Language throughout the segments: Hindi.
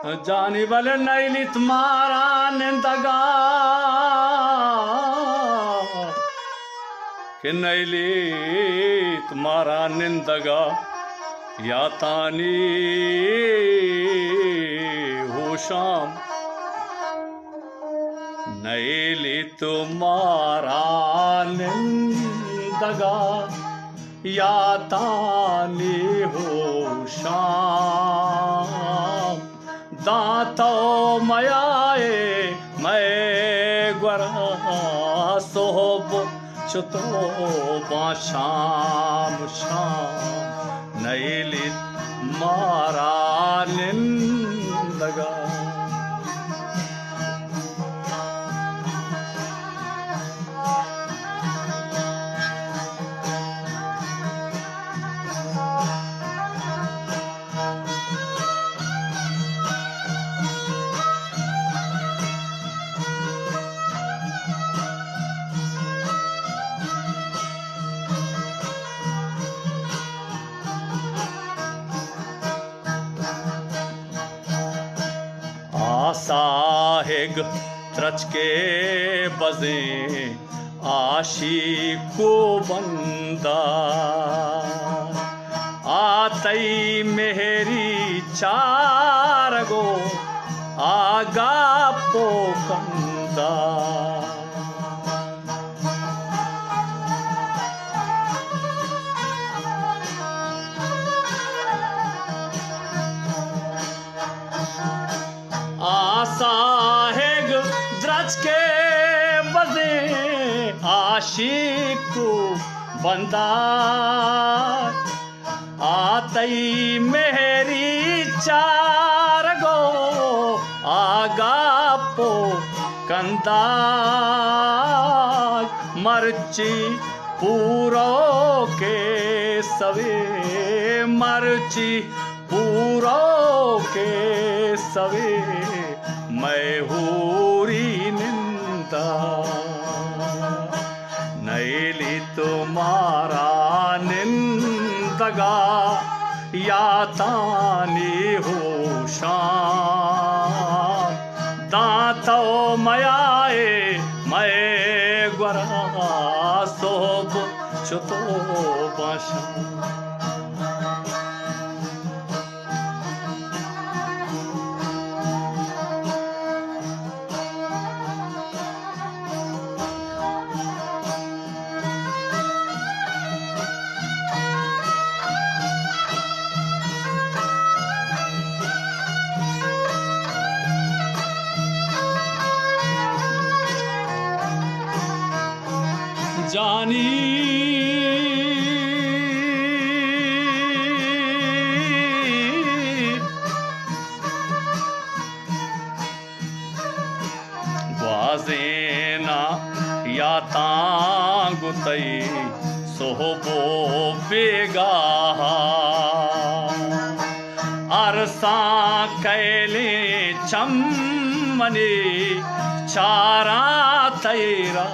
जानी बल नैली तुम्हारा निंदगा कि नैली तुम्हारा निंदगा या तानी हो शाम नैली तुम्हारा निंदगा या तानी हो शाम दातो मयाए मैं ग्वरा सोहब चुतो शाम शाम नैली मारा निंदगा साहेग त्रच के बजे आशी को बंदा आतई मेहरी चार गो आगा पोकंदा साहेग द्रज के बजे आशिक बंदा आतई मेरी चार गो आगा पो कंदा मर्ची पूरो के सवे मर्ची पूरो के सवे मैं हूरी निंदा नैली तुम्हारा निंदगा या तानी हो शाम दांतो मयाए मैं ग्वरा सोब चुतो बाशा जानी ग्वाजेना या तांगुतई सोहबो बेगा अरसा कैले चम्मने चारा तैरा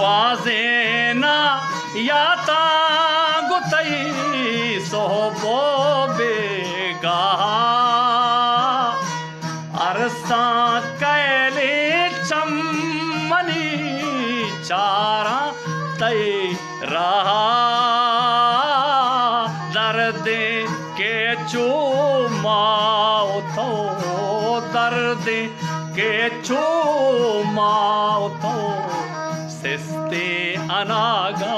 ग्वाजेना या तांगुतई सोहबो बेगा अरसा कैले चम्मनी चारा तय रहा दर्द के चूमाओ तो दर्द के चूमाओ तो सिस्ते अनागा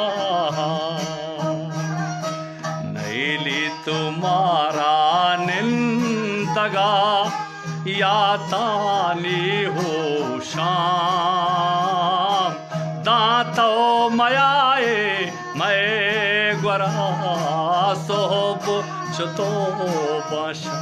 नैली तुम्हारा निंदगा या तानी हो शाम दांतो मयाए मैं ग्वरा सोब चुतो बाशा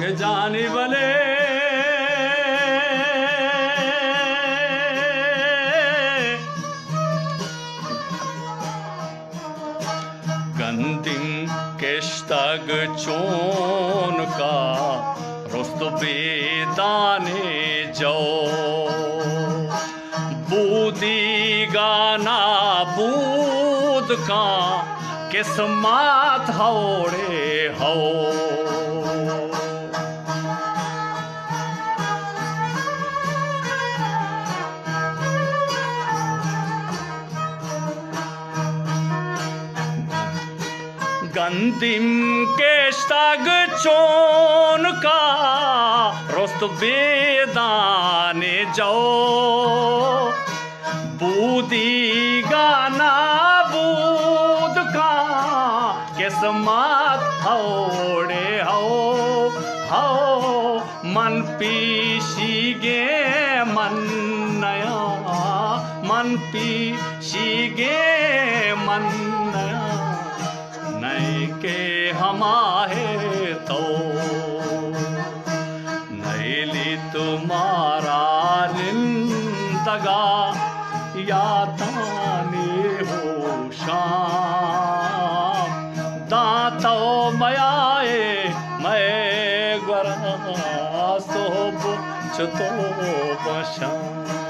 के जानी बले गंदिम केश्तग चोन का रुस्त बेदाने जो बूदी गाना बूद का किस्मत हौड़े हो गंदिम केश्तग चोन का रुस्त बेदाने जो बूदी गाना बूद का किस्मत हौड़े हो मन पीशीगे मन नया मन पीशीगे मन नया नहीं के हमारे तो नैली तुम्हारा निंदगा या ताने हो शाम दातो मयाए मैं ग्वरा सोब छतो बशाम